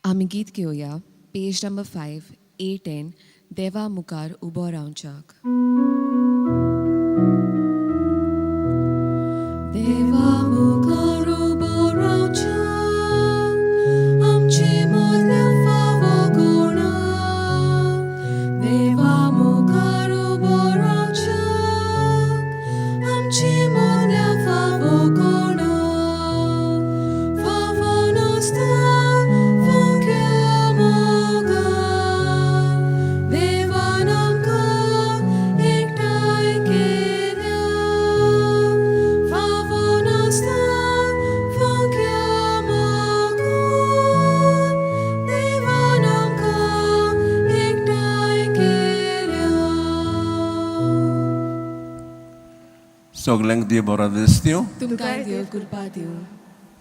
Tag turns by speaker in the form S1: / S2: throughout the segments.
S1: आमी गीत घेवया पेज नंबर 5 8 10 देवा मुखार उबो रावच्याक. देवा मुखार उबो रावच्याक आमची मोदल्या फावो कोणाक. देवा मुखार उबो रावच्याक आमची मोदल्या फावो कोणाक. फावो नासता
S2: सगल्यांक दी बरो दीस दिवं.
S1: तुमकां देव कृपा दिवं.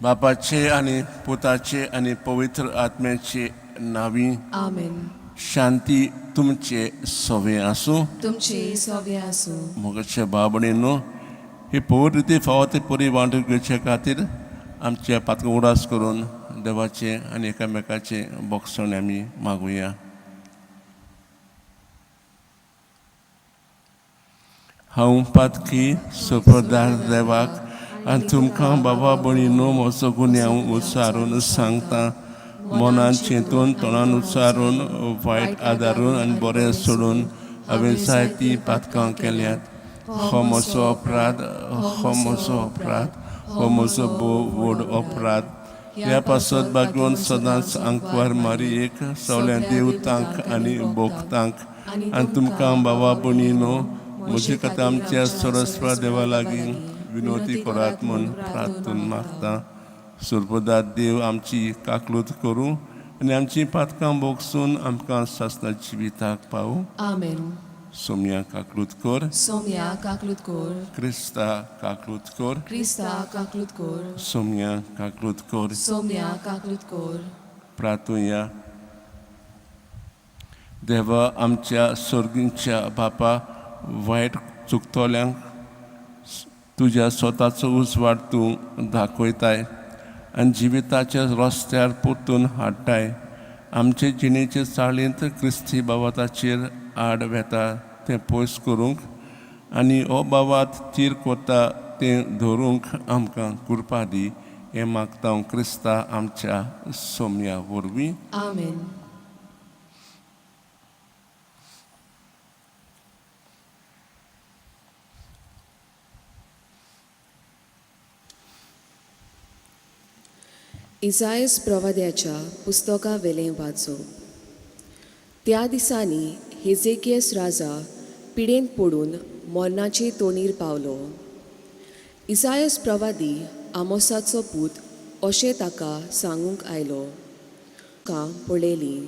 S2: बापाचे आनी पुताचे आनी पवित्र आत्म्याचे नावी
S1: आमेन.
S2: शांती तुमचे सोवे आसूं.
S1: तुमचे सोवे आसूं.
S2: मोगाचे बाबडीनो ही पवित्र रिती फावो ती पुरी वांटून घेवचे खातीर आमच्या पातकां उडास करून देवाचे आनी एकामेकाचे बोगसण आमी मागुया. हांव पातकी सुपरदार देवाक आनी तुमकां बाबा भयणीनो म्हजो गुन्यांव उच्चारून सांगता. मनान चिंतून तोंडान उच्चारून वायट आदारून आनी बरें सोडून हांवें जायतीं पातकां केल्यात. हो म्हजो अपराध, हो म्हजो अपराध, हो म्हजो व्हड अपराध. ह्या पासत बागोवन सदांच आंकवार मारयेक सगल्या देवतांक आनी भोगतांक आनी तुमकां बाबा भयणीनो म्हजे खातीर आमच्या सरस्वत देवा लागीं विनोदी करात म्हूण प्रार्थून मागता. सुरपदार देव आमची काकलूत करूं आनी आमची पातकां भोगसून आमकां सासणा जिविताक पावूं.
S1: आमेन.
S2: सोम्या काकलूत कर.
S1: सोम्या काकलूत कोर.
S2: क्रिस्ता काकलूत कर.
S1: क्रिस्ता काकलूत कोर.
S2: सोम्या काकलूत कर.
S1: सोम्या काकलूत कोर.
S2: प्रार्थुया. देवा आमच्या सर्गींच्या बापा वायट चुकतोल्यांक तुज्या स्वताचो उजवाड तूं दाखयताय आनी जिविताच्या रस्त्यार परतून हाडटाय. आमचे जिणेचे चाळींत क्रिस्ती बाबाताचेर आड वेता तें पयस करूंक आनी हो बाबात तीर कोता तें धरूंक आमकां कृपा दी. हें मागता हांव क्रिस्ता आमच्या सोम्या वरवीं.
S1: आमेन. इसायस प्रवाद्याच्या पुस्तका वेलें वाचप. त्या दिसांनी हेजेकियस राजा पिडेंत पडून मरणाचे तोणीर पावलो. इसायस प्रवादी आमोसाचो पूत अशें ताका सांगूंक आयलो. तुका पळयली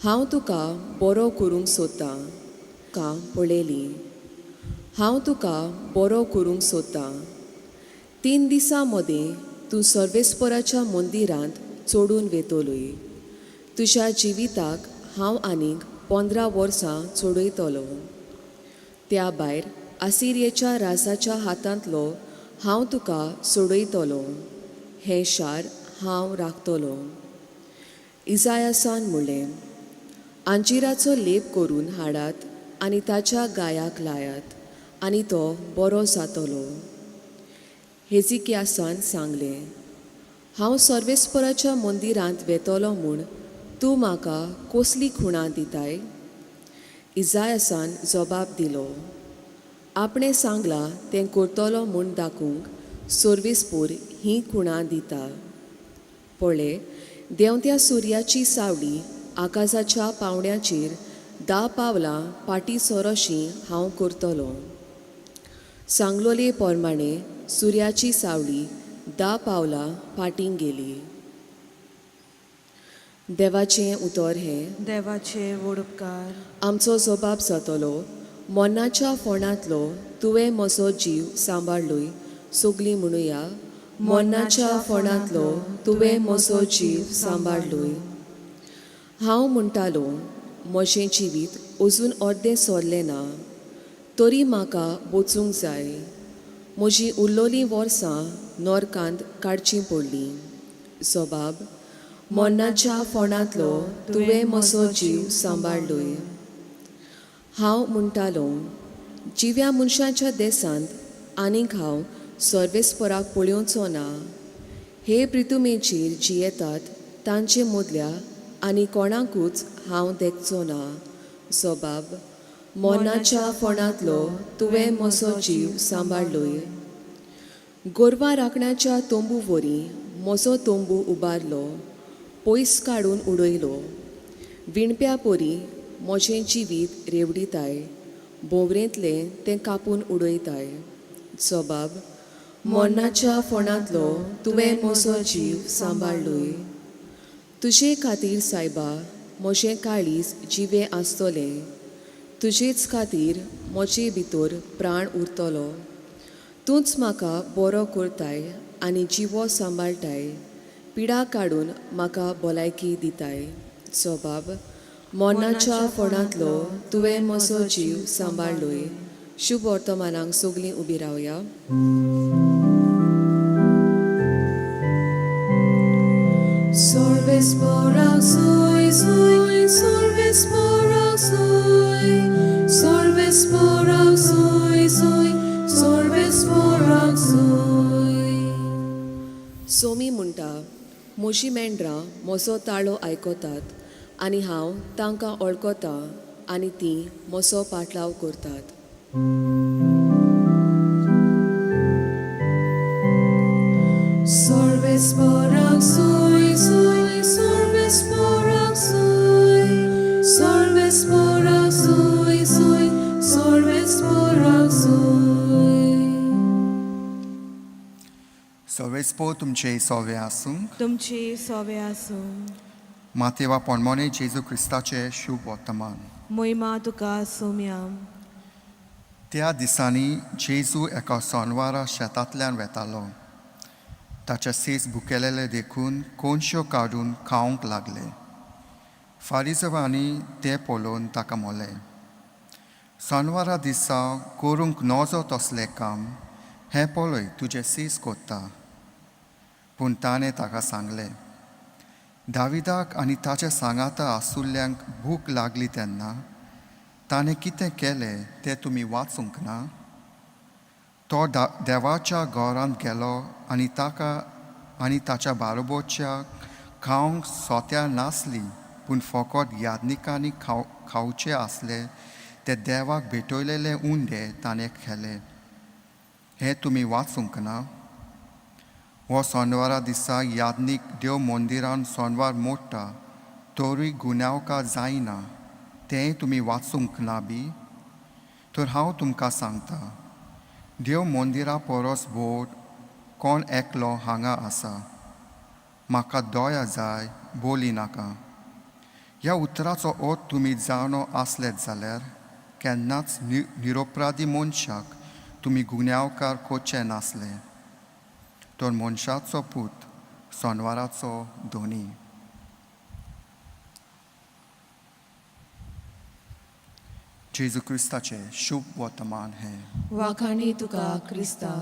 S1: हांव तुका बरो करूंक सोदतां. तुका पळयली हांव तुका बरो करूंक सोदतां. 3 दिसां मदें तूं सर्वेस्पराच्या मंदिरांत चोडून वेतोलूय. तुज्या जिविताक हांव आनीक 15 वर्सां चोडयतलो. त्या भायर आसिरियेच्या राजाच्या हातांतलो हांव तुका सोडयतलो. हें शार हांव राखतलो. इसायासान म्हणलें, अंजिराचो लेप करून हाडात आनी ताच्या गायाक लायात आनी तो बरो जातलो. हेजिकियासान सांगलें, हांव सर्वेस्पराच्या मंदिरांत वेतलो म्हूण तूं म्हाका कसली खुणां दिताय? इसायासान जबाब दिलो, आपणें सांगलां तें करतलो म्हूण दाखोवंक सर्वेस्पर ही खुणां दिता. पळय, देंवत्या सुर्याची सावळी आकाशाच्या पावंड्याचेर 10 पावलां फाटीं सरोशी हांव करतलो. सांगलोले प्रमाणे सुर्याची सावळी 10 पावलां फाटीं गेली. देवाचें उतर हें.
S3: देवाचे व्हड उपकार.
S1: आमचो जबाब जातलो, मरणाच्या फोंडांतलो तुवें म्हजो जीव सांबाळलोय. सगलीं म्हणुया, मरणाच्या फोंडांतलो तुवें म्हजो जीव सांबाळलोय. हांव म्हणटालो, म्हजें जिवीत अजून अर्दें सोरलें ना, तरी म्हाका वचूंक जाय. म्हजीं उरलोलीं वर्सां नरकांत काडचीं पडलीं. जबाब, मोन्नाच्या फोंडांतलो तुवें म्हजो जीव सांबाळलोय. हांव म्हणटालों, जिव्या मनशाच्या देसांत आनीक हांव सर्वेस्पराक पळोवचो ना. हे पृथ्वीचेर जी येतात तांचे मदल्या आनी कोणाकूच हांव देखचो ना. सोबाब, मोन्नाच्या फोंडांतलो तुवें म्हजो जीव सांबाळलोय. गोरवां राखण्याच्या तोंबू वरी म्हजो तोंबू उबारलो, पयस काडून उडयलो. विणप्या परी म्हजें जिवीत रेवडिताय, भोंवरेंतलें तें कापून उडयताय. सोबाब, मोन्नाच्या फोंडांतलो तुवें म्हजो जीव सांबाळलोय. तुजे खातीर सायबा म्हजें काळीज जिवें आसतलें. तुजेच खातीर म्हजे भितर प्राण उरतलो. तूंच म्हाका बरो करताय आनी जिवो सांबाळटाय. पिडा काडून म्हाका भलायकी दिताय. सोबाब, मोन्नाच्या फोंडांतलो तुवें म्हजो जीव सांबाळलोय. शुभ वर्तमानाक सगलीं उबी रावया. Sorvesporak soy, soy, sorvesporak soy, sorvesporak soy, soy, sorvesporak soy. Somi म्हणटा, म्हजी मेंढरां म्हजो ताळो आयकतात आनी हांव तांकां वळखतां आनी तीं म्हजो पाटलाव करतात. Sorvesporak soy, soy, sorvesporak soy, sorvesporak soy, soy, sorvesporak soy.
S3: Sorvespo तुमचे सोवे आसूं.
S4: तुमची सोवे आसूं.
S3: मातेवा पोरमोने जेजू क्रिस्ताचे शुभ वर्तमान.
S4: मोहिमा तुका सोम्या.
S3: त्या दिसांनी जेजू एका सोनवारा शेतांतल्यान वेतालो. ताचे सेस भुकेलेले देखून कोणश्यो काडून खावंक लागले. फारिजवांनी ते पळोवन ताका मोले, सोनवारा दिसा करूंक नजो तसलें काम हें पळय तुजे सीस कोत्ता. पूण ताणें ताका सांगलें, दाविदाक आनी ताचे सांगाता आसुल्ल्यांक भूक लागली तेन्ना ताणें कितें केलें तें तुमी वाचूंक ना? तो देवाच्या घरांत गेलो आनी ताका आनी ताच्या बारोबरच्या खावंक सोत्या नासली, पूण फकत यादनिकांनी खावचे आसले ते देवाक भेटयलेले उंडे ताणें केले. हें तुमी वाचूंक ना? हो सोनवारा दिसा यादनीक देव मंदिरान सोनवार मोडटा तोरी गुन्यांवकार जायना, तेंय तुमी वाचूंक ना बी? तर हांव तुमकां सांगता, देव मंदिरा परस व्हड कोण एकलो हांगा आसा. म्हाका दया जाय, बोली नाका. ह्या उतराचो अर्थ तुमी जाणो आसलेत जाल्यार केन्नाच निरपराधी मनशाक तुमी गुन्यांवकार करचे नासले. तर मनशाचो पूत सोनवाराचो धोनी. जेजू क्रिस्ताचे शुभ वर्तमान हें.
S1: वाखाणी तुका क्रिस्ता.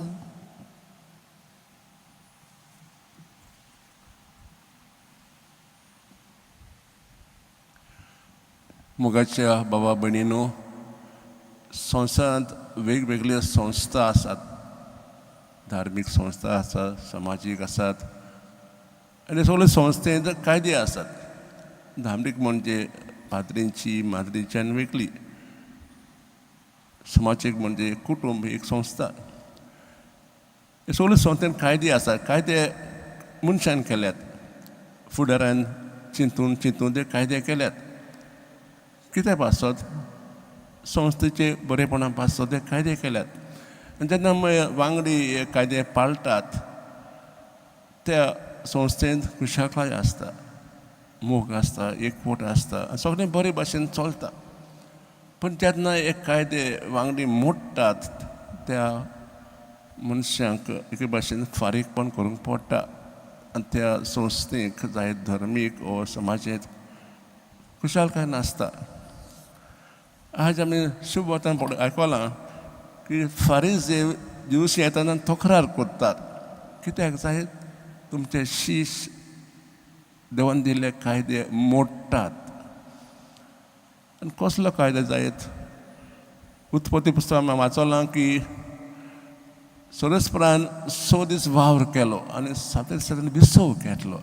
S2: मुगाच्या बाबा भयणीनो, संवसारांत वेगवेगळ्यो संस्था आसात. धार्मीक संस्था आसात, समाजीक आसात आनी सगळे संस्थेंत कायदे आसात. धार्मीक म्हणजे पाद्रींची माद्रींच्यान वेगळी, समाजीक म्हणजे कुटुंब एक संस्था. हे सगळे संस्थेंत कायदे आसात. कायदे मनशान केल्यात, फुडाऱ्यान चिंतून चिंतून ते कायदे केल्यात. कितें पासत संस्थेचे बरेपणा पासत ते कायदे केल्यात. आनी जेन्ना वांगडी हे कायदे पाळटात त्या संस्थेंत खुशालकाय आसता, मोग आसता, एकवट आसता, सगळें बरे भाशेन चलता. पूण जेन्ना एक कायदे वांगडी मोडटात त्या मनशांक एके भाशेन फारीकपण करूंक पडटा आनी त्या संस्थेक जाय धर्मीक वा समाजीक खुशालकाय नासता. आज आमी शुभ वर्तमान आयकलां की फारीज दिवस येताना तक्रार करतात, कित्याक जाय तुमचे शीश देवान दिल्ले कायदे मोडटात. आनी कसलो कायदो जायत? उत्पत्ती पुस्तकांत हांवें वाचलां की सोरेस्परान 6 दीस वावर केलो आनी 7 दिसांनी विसव घेतलो.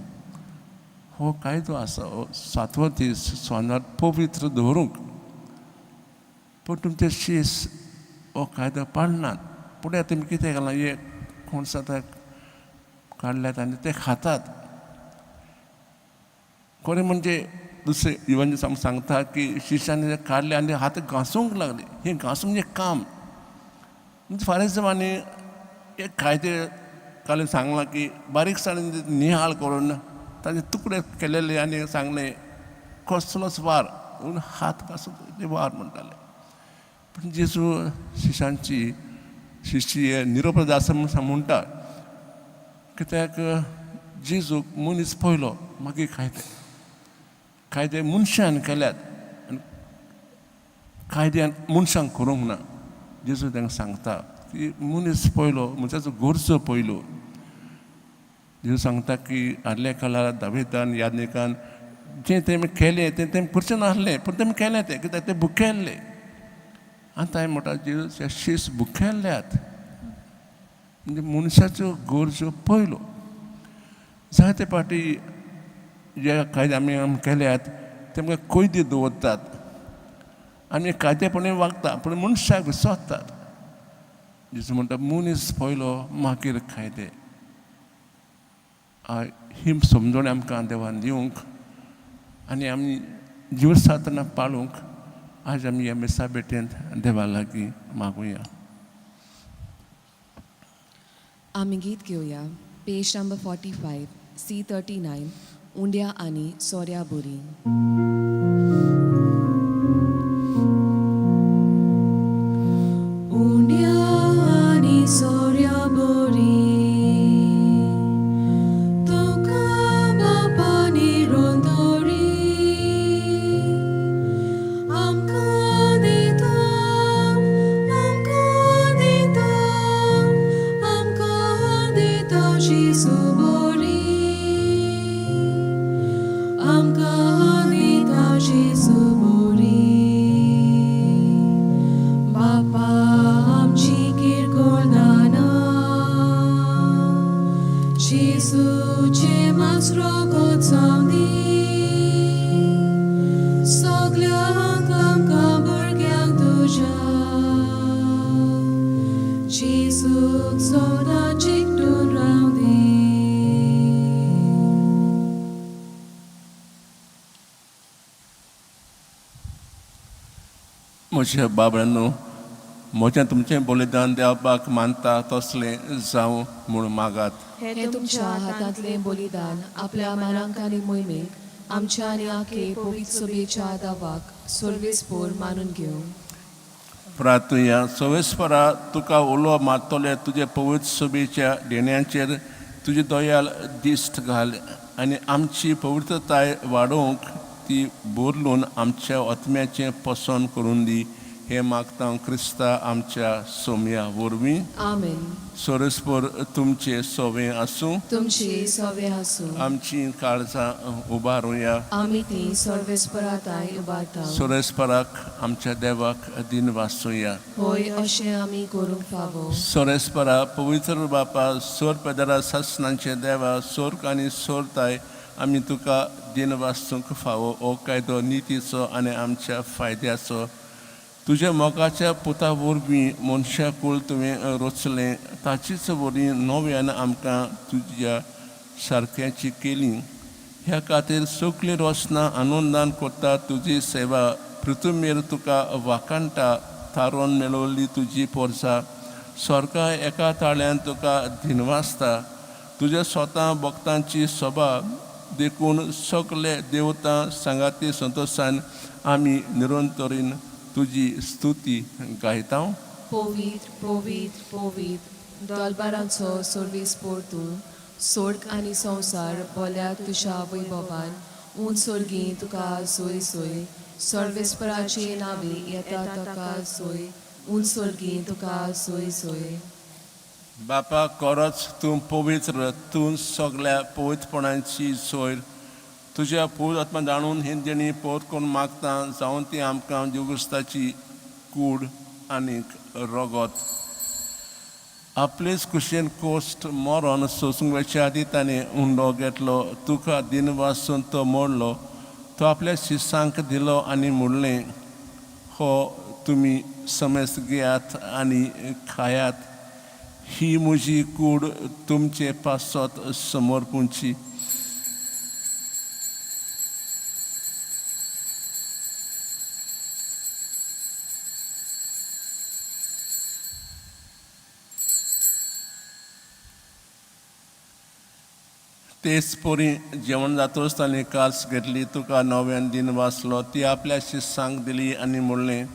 S2: हो कायदो आसा, हो 7वो दीस सोनार पवित्र दवरूंक. पूण तुमचे शीस हो कायदो पाळनात. फुडें तुमी कितें केलां, हे कोण जाता काडल्यात आनी ते खातात. खरें म्हणजे दुसरे इव्हन सांगता की शिश्यांनी काडले आनी हात घासूंक लागले. हे घासूंक म्हणजे काम म्हणजे फारीसांनी एक कायदे काल सांगलां की बारीकसाणेन निहाळ करून ताचे तुकडे केलेले आनी सांगले कसलोच वार म्हणून हात घासून ते वार म्हणटाले. पूण जेजू शिश्यांची शिश्य निरोपराध आसा म्हूण म्हणटा. कित्याक जेजूक मनीस पयलो मागीर कायदे मनशान केल्यात आनी कायद्यान मनशांक करूंक ना. जेजू तांकां सांगता की मनीस पयलो म्हणजे गरजो पयलो. जेजू सांगता की आदल्या काळार दाविदान याज्ञिकान जें तेमी केलें तें तेमी करचें नासलें, पूण तेमी केलें तें कित्याक ते भुकेल्ले. आनी तांवें म्हणटा जेजू शीस भुकेल्ल्यात म्हणजे मनशाच्यो गरजो पयलो. जायते फाटी जे कायदे आमी केल्यात तेमकां कैदी दवरतात आनी कायदेपणी वागता पूण मनशाक विसरतात. जेजू म्हणटा मनीस पयलो मागीर कायदे. ही समजणी आमकां देवान दिवंक आनी आमी जिवसातना पाळूंक आज आमी ह्या मिसा भेटेंत देवा लागीं मागुया.
S1: आमी गीत घेवया. पेज नंबर 45 C39 उंड्या आनी सोऱ्या बोरी. उंड्या आनी सोऱ्या बोरी
S2: म्हज्या बाबड्यांनो, म्हजें तुमचें बलिदान देवाक मानता तसलें जावं म्हूण मागात.
S1: हे तुमच्या हातांतलें बलिदान आपल्या मानांक आनी मोहिमेक आमच्या आनी आखे पवित्र सभेच्या दावाक सर्वेस्पोर मानून घेवं.
S2: प्रार्थया. सर्वेस्परा तुका उलो मारतले तुजे पवित्र सभेच्या देण्यांचेर तुजी दयाल दिश्ट घाल आनी आमची पवित्रताय वाडोवंक ती बोरलून आमच्या आत्म्याचें पसंद करून दी. हे मागता क्रिस्ता आमच्या सोम्या वरवीं.
S1: आमेन.
S2: सर्वेस्पर तुमचे सोवे आसूं.
S1: तुमची सोवे आसूं.
S2: आमची काळजां उबारुया.
S1: आमी ती सर्वेस्पराताय उबारता.
S2: सर्वेस्पराक आमच्या देवाक दिन वाचुया.
S1: होय अशें आमी करूंक फावो.
S2: सर्वेस्परा पवित्र बापा सोर पेदारा सासनांचे देवा सोर्क आनी सोरताय आमी तुका दिन वाचूंक फावो. हो कायदो नितीचो आनी आमच्या फायद्याचो. तुज्या मोगाच्या पुता वरवीं मनशाकूळ तुवें रचलें ताचीच वरी नव्यान आमकां तुज्या सारक्याची केली. ह्या खातीर सगळीं रोसनां आनंदान करता तुजी सेवा. पृथ्वीमेर तुका वाकाणटा थारोवन मेळवली तुजी पोरसां. स्वर्गा एका ताळ्यान तुका दिनवासता. तुज्या स्वता भक्तांची सभा देखून सगळे देवतां सांगाती संतोशान आमी निरंतरीन तुजी स्तुती गायता.
S1: पवित्र पवित्र पवित्र दलबारांचो सर्वेस्पोर तूं. सोर्ग आनी संवसार बोल्या तुज्या वैभवान. उंच सोर्गी तुका सोय सोय. सर्वेस्पराचे नावे येता ताका सोय. उंच सोर्गी तुका सोय सोय.
S2: बापा खरोच तूं पवित्र. तूं सगळ्या पवित्रपणांची सोय. तुज्या पूज आत्मा जाणून ही जेणी पोत कोण मागता जावन ती आमकां जुगुस्ताची कूड आनीक रगत आपलेच कुशेन कोस्ट मरण सोसूंक वेच्या आदी ताणें उंडो घेतलो तुका दिन वासून तो मोडलो तो आपल्या शिसांक दिलो आनी म्हणलें हो तुमी समेस्त घेयात आनी खायात ही म्हजी कूड तुमचे पासत समर्पूंची तेच पोरी जेवण जातोच ताणें कास घेतली तुका नव्यान दिन वाचलो ती आपल्या शिसांक दिली आनी म्हणलें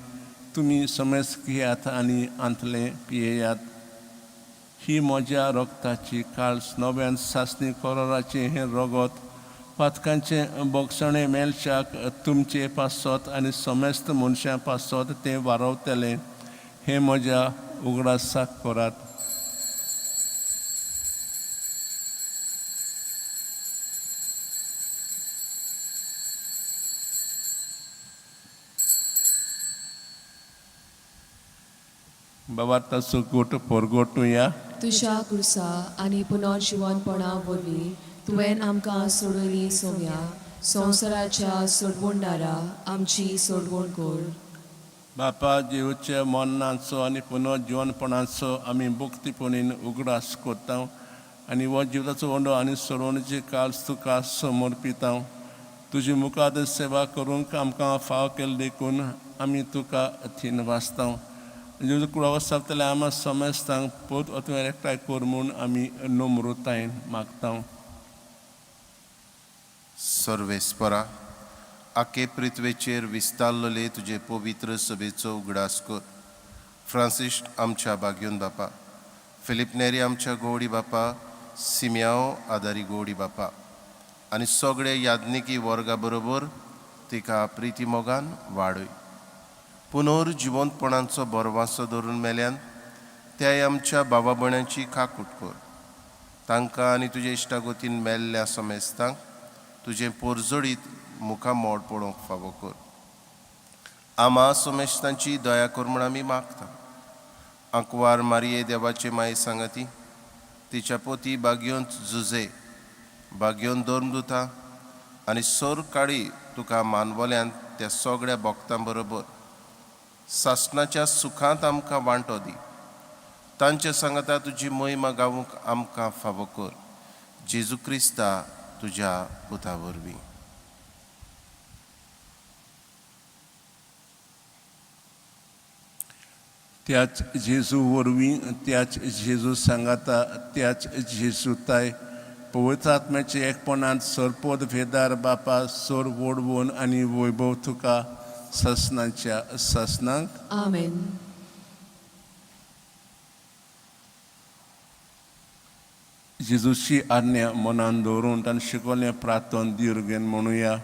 S2: तुमी समेस्त घेयात आनी आंतले पियेयात ही म्हज्या रगताची काळस नव्यान सासणी कोराराचें हें रगत पातकांचें बोगसणें मेलशाक तुमचे पासत आनी समेस्त मनशां पासत तें वारवतलें हें म्हज्या उगडासाक करात बाबा ताचो गोट परगोटुया
S1: तुझ्या कुर्सा आनी पुनर्जिवनपणा वरवीं तुवें आमकां सोडली सोम्या संवसाराच्या सोडवणदारा आमची सोडवण कर
S2: बापा जिवच्या मरणाचो आनी पुनर्जिवनपणाचो आमी भक्तीपणीन उगडास कोत्ता आनी हो जिवताचो वंडो आनी सोडवणेची काळज तुका समर्पिता तुजी मुखार सेवा करूंक आमकां फाव केले देखून आमी तुका थीन वाचता जिवचो कुळावो सारतले आमा समेस्तांक पोत अथवा एकठांय कर म्हूण आमी नम्रतायेन मागता
S5: सर्वेस्परा आखे पृथ्वेचेर विस्तारलेले तुजे पवित्र सभेचो उगडास कर फ्रांसीस आमच्या बागयोन बापा फिलिप नेरी आमच्या गोडी बापा सिमियाओ आदारी गोडी बापा आनी सगळे याज्ञिकी वर्गा बरोबर तिका प्रिती मोगान वाडय पुनर्जिवंतपणांचो बरवासो धरून मेल्यान त्या आमच्या भावा भयणांची काकूट कर तांकां आनी तुजे इश्टागोतीन मेल्ल्या समेस्तांक तुजें पोरजोडीत मुखार मोड पडोवंक फावो कर आमा समेस्तांची दया कर म्हूण आमी मागता आंकवार मारये देवाचे माये सांगाती तिच्या पोती बागयोंत झुजे बागयोन धर्मदुता आनी सोर काळी तुका मानवल्यान त्या सगळ्या भक्तां बरोबर सासणाच्या सुखांत आमकां वांटो दी तांचे सांगता तुजी महिमा गावूंक आमकां फावो कर जेजू क्रिस्ता तुज्या पुता वरवीं
S2: त्याच जेजू वरवीं त्याच जेजू सांगाता त्याच जेजूताय पवित्र आत्म्याचे एकपणांत सरपोद भेदार बापा सोर वडवून आनी वैभव तुका ससनाच्या ससनांक
S1: आमेन
S2: जेजूची आज्ञा मनान दवरून ताणें शिकवलें प्रार्थन दिवगेन म्हणुया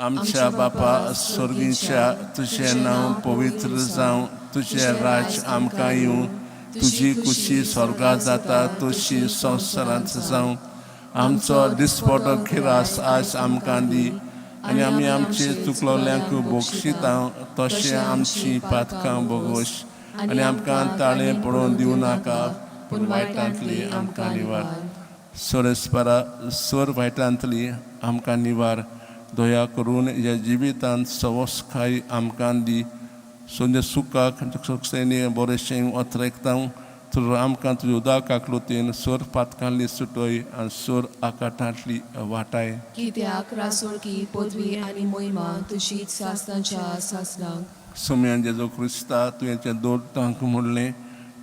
S2: आमच्या बापा स्वर्गीच्या तुजें नांव पवित्र जावं तुजें राज आमकां येवं तुजी कुशी स्वर्गांत जाता तशी संवसारांत जावं आमचो दिसपडो खिरास आज आमकां दी आनी आमी आमचे चुकलोल्यांक बोगशिता तशें आमची पातकां बोगोश आनी आमकां ताळें पडोवन दिवं नाका पूण वायटांतली आमकां निवार सोरेस्परा सोर वायटांतली आमकां निवार दया करून ह्या जिवितांत सवस्काय आमकां दी सोंजे सुखाक सक्सेनी बरेंशें वतरेकता तर आमकां तुज्या उदक काकलुतीन सोर पातकांतली सुटय आनी सोर आकाठांतली वाटाय
S1: कित्याक रासोळकी पदवी आनी मोहिमा तुजीच सासनाच्या सासनांक
S2: सोम्यान जेजो क्रिस्ता तुवें दवरतांक म्हणलें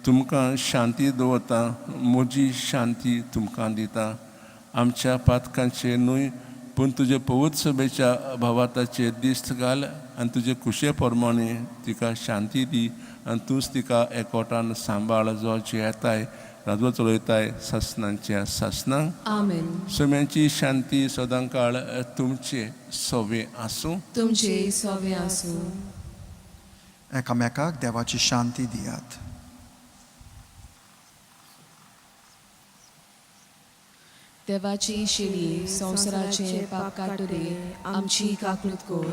S2: तुमकां शांती दवरता म्हजी शांती तुमकां दिता आमच्या पातकांचे न्हय पूण तुजे पवित्र सभेच्या भावाताचेर दिश्ट घाल आनी तुजे कुशे प्रमाणे तिका शांती दी आनी तूंच तिका एकवटान सांबाळ जो जेताय राजो चलयताय ससनांच्या ससनांक
S1: आमेन
S2: सोम्यांची शांती सदांकाळ तुमचे सोवे आसूं
S1: तुमचे सोवे आसूं
S3: एकामेकाक देवाची शांती दियात
S1: देवाची शिडी संवसाराचे पाप काटुले आमची काकूट कोर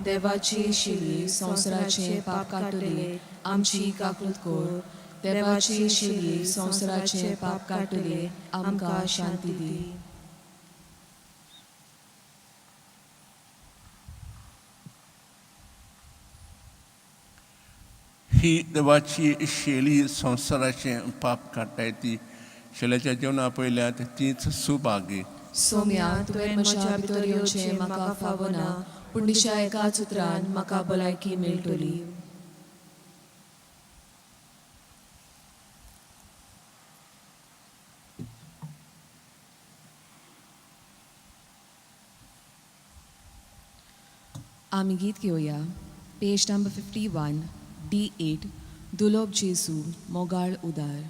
S1: देवाची शिडी संवसाराचे पाप काटुले आमची काकूट कोर देवाची शिडी संवसाराचे पाप काटुले आमकां शांती दी.
S2: ही देवाची शेली संवसाराचे पाप काडटाय ती शेल्याच्या जेवणा पयल्यात तीच सुभागी.
S1: सोम्या तुवें म्हज्या भितर येवचें म्हाका फावना पूण दिशा एकाच उतरान म्हाका भलायकी मेळटली. आमी गीत घेवया पेज नंबर 51 D8 दुलोब जेजू मोगाळ उदार.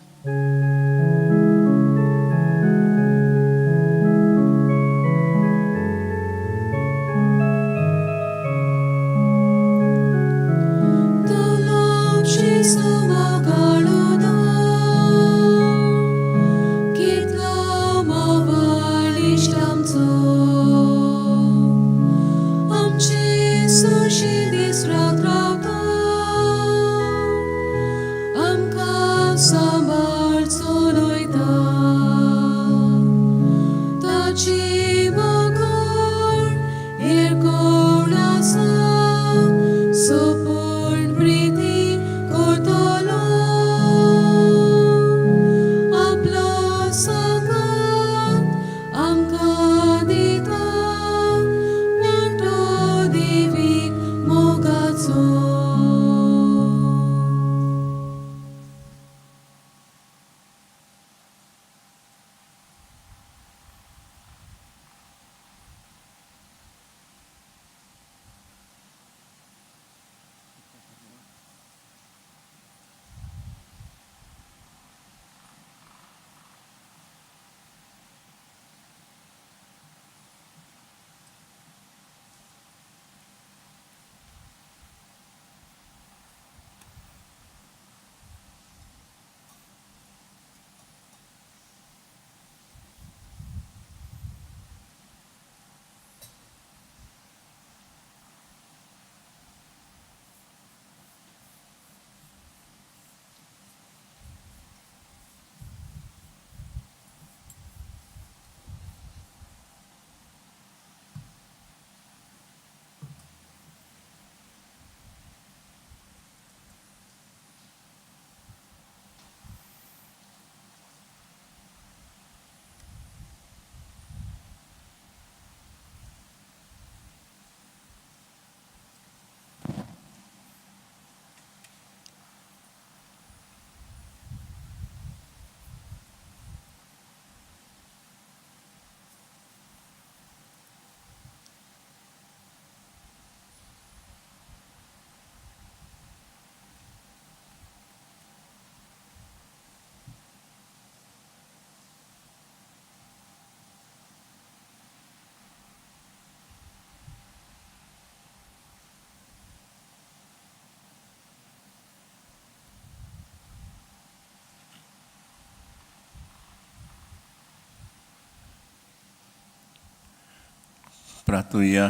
S2: प्रार्थूया.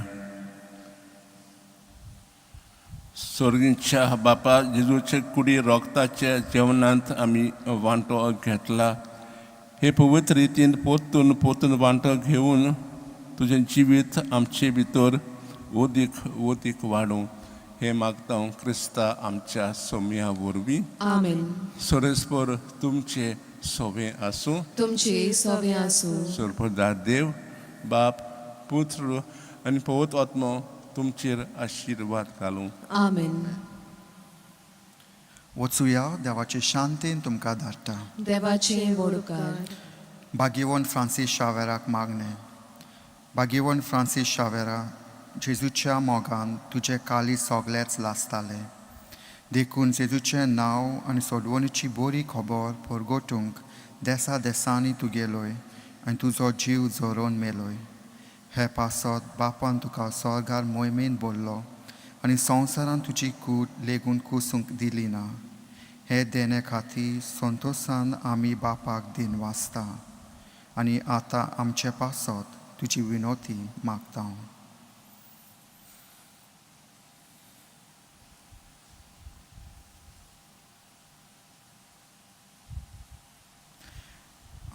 S2: स्वर्गीच्या बापा जेजूचे कुडी रोगताच्या जेवणांत आमी वांटो घेतला. हे पवित्र रितीन पोतून पोतून वांटो घेवन तुजें जिवीत आमचे भितर ओदीक वाडूं हे मागता क्रिस्ता आमच्या सोम्या वरवीं.
S1: आमेन.
S2: सोरेस्पर तुमचे सोवे आसूं.
S1: तुमचे सोवे आसूं.
S2: सर्वदा देव बाप पुत्र आनी पवित्र आत्मो तुमचेर आशिर्वाद घालूं.
S1: आमेन.
S3: वचुया देवाचे शांतीन तुमकां धाडटा.
S1: देवाचे वडुकार.
S3: भाग्यवन फ्रांसीस शावेराक मागणे. भाग्यवन फ्रांसीस शावेरा, जेजूच्या मोगान तुजे काली सोगलेच लासताले. देखून जेजूचें नांव आनी सोडवणीची बरी खबर परगोटूंक देसा देसांनी तूं गेलोय आनी तुजो जीव जोरोवन मेलोय. हे पासत बापान तुका स्वर्गार मोयमेन बोल्लो आनी संवसारान तुजी कूड लेगून कुसूंक दिली ना. हे देणे खातीर संतोशान आमी बापाक दिन वाचता. आनी आतां आमचे पासत तुजी विनोती मागता हांव.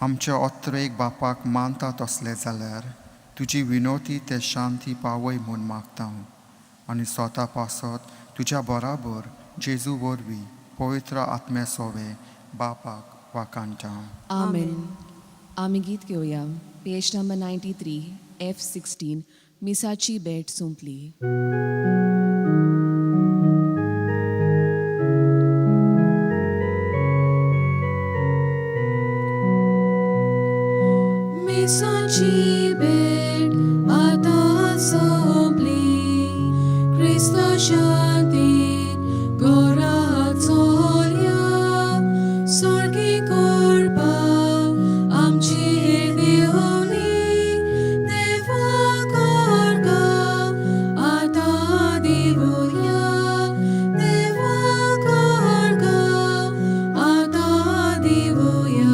S3: आमच्या ओत्रेक बापाक मानता तसले जाल्यार तुजी विनोती ते शांती पावय म्हूण मागता हांव. आनी स्वता पासत तुज्या बराबर जेजू वरवीं पवित्र आत्मे सोवे बापाक वाकाणटा.
S1: आमेन. आमी गीत घेवया. पेज नंबर 93, F16, मिसाची भेट सोंपली. मिसाची भेट आतां सोंपली. क्रिस्त शांतीन घरांत चलया. सोर्गी करपाक आमची देवनी देवा करता. आतां देवया देवा करता. आतां Devaaya.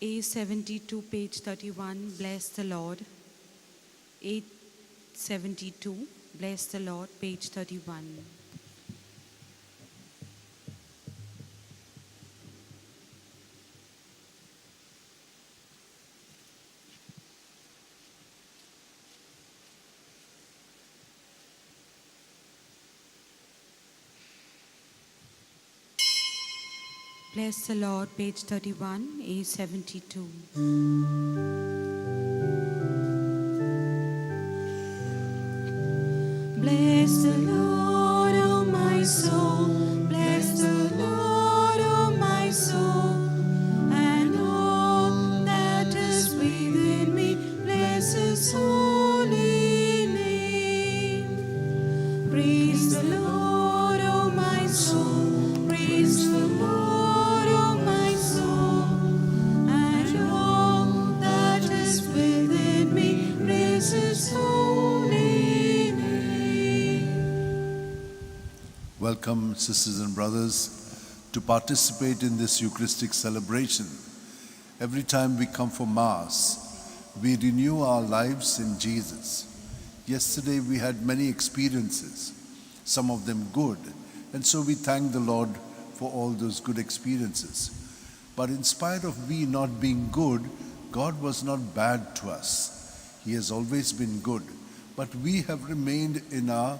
S6: A72, page 31, bless the Lord. 872, bless the Lord, page 31. Bless the Lord, page 31, A72.
S4: Bless the Lord, O my soul. Bless the Lord, O my soul. And all that is within me, bless His holy name. Praise the Lord, O my soul. Praise the Lord, O my soul. And all that is within me, praise His holy name.
S7: Welcome, sisters and brothers, to participate in this Eucharistic celebration. Every time we come for Mass, we renew our lives in Jesus. Yesterday we had many experiences, some of them good, and so we thank the Lord for all those good experiences. But in spite of we not being good, God was not bad to us. He has always been good, but we have remained in our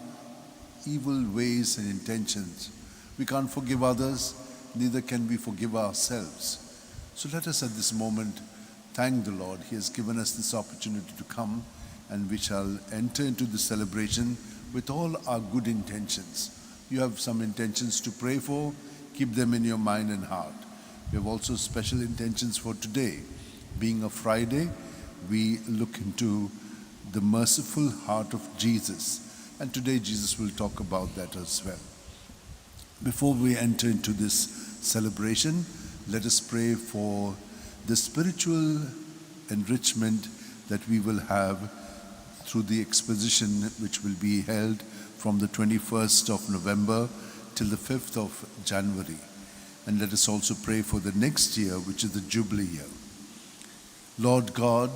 S7: evil ways and intentions. We can't forgive others, neither can we forgive ourselves. So let us at this moment thank the Lord. He has given us this opportunity to come, and we shall enter into the celebration with all our good intentions. You have some intentions to pray for, keep them in your mind and heart. We have also special intentions for today. Being a Friday, we look into the merciful heart of Jesus. And today Jesus will talk about that as well. Before we enter into this celebration, let us pray for the spiritual enrichment that we will have through the exposition which will be held from the 21st of November till the 5th of January. And let us also pray for the next year, which is the Jubilee year. Lord God,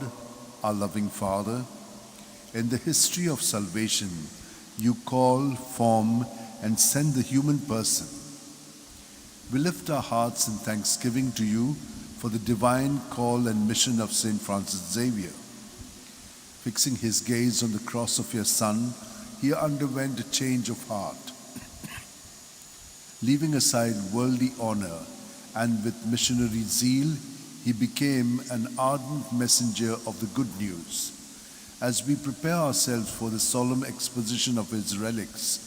S7: our loving Father, in the history of salvation, you call, form, and send the human person. We lift our hearts in thanksgiving to you for the divine call and mission of St. Francis Xavier. Fixing his gaze on the cross of your Son, he underwent a change of heart. Leaving aside worldly honor and with missionary zeal, he became an ardent messenger of the good news. As we prepare ourselves for the solemn exposition of his relics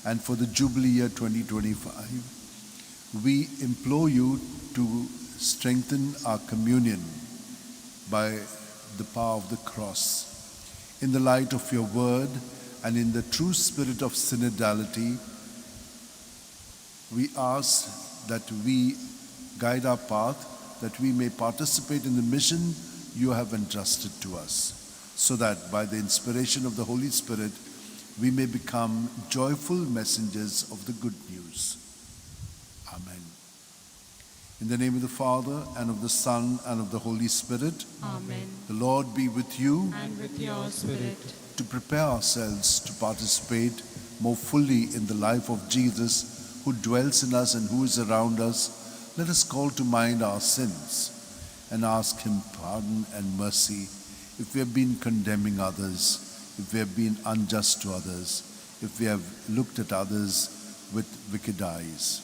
S7: and for the Jubilee year 2025, we implore you to strengthen our communion by the power of the cross. In the light of your word and in the true spirit of synodality, we ask that we guide our path, that we may participate in the mission you have entrusted to us, so that by the inspiration of the Holy Spirit, we may become joyful messengers of the good news. Amen. In the name of the Father, and of the Son, and of the Holy Spirit.
S6: Amen.
S7: The Lord be with you.
S6: And with your spirit.
S7: To prepare ourselves to participate more fully in the life of Jesus, who dwells in us and who is around us, let us call to mind our sins and ask him pardon and mercy if we have been condemning others, if we have been unjust to others, if we have looked at others with wicked eyes.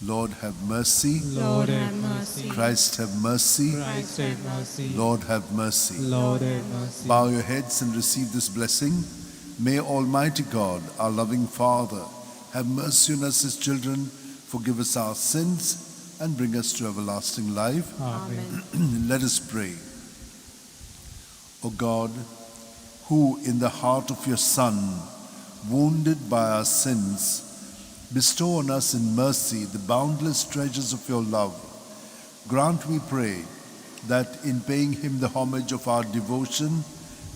S7: Lord, have mercy.
S6: Lord, have mercy.
S7: Christ, have mercy.
S6: Christ, have mercy.
S7: Lord, have mercy.
S6: Lord, have mercy.
S7: Bow your heads and receive this blessing. May Almighty God, our loving Father, have mercy on us, his children, forgive us our sins, and bring us to everlasting life.
S6: Amen.
S7: Let us pray. O God, who in the heart of your Son, wounded by our sins, bestow on us in mercy the boundless treasures of your love, grant, we pray, that in paying him the homage of our devotion,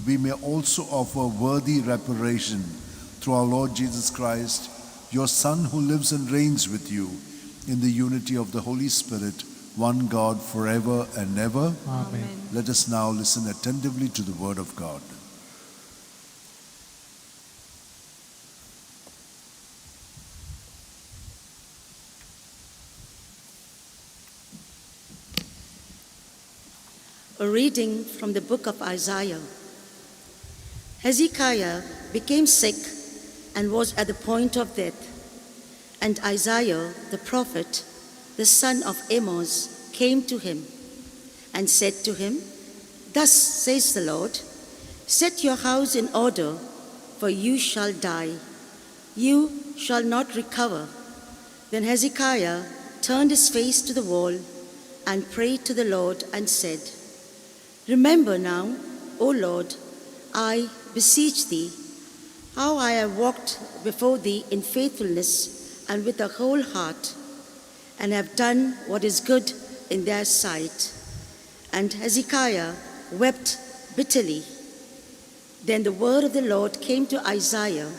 S7: we may also offer worthy reparation through our Lord Jesus Christ, your Son, who lives and reigns with you in the unity of the Holy Spirit, one God forever and ever.
S6: Amen.
S7: Let us now listen attentively to the word of God.
S8: A reading from the book of Isaiah. Hezekiah became sick and was at the point of death. And Isaiah the prophet, the son of Amos, came to him and said to him, "Thus says the Lord, set your house in order, for you shall die. You shall not recover." Then Hezekiah turned his face to the wall and prayed to the Lord and said, "Remember now, O Lord, I beseech thee, how I have walked before thee in faithfulness and with a whole heart, and have done what is good in their sight." And Hezekiah wept bitterly. Then the word of the Lord came to Isaiah,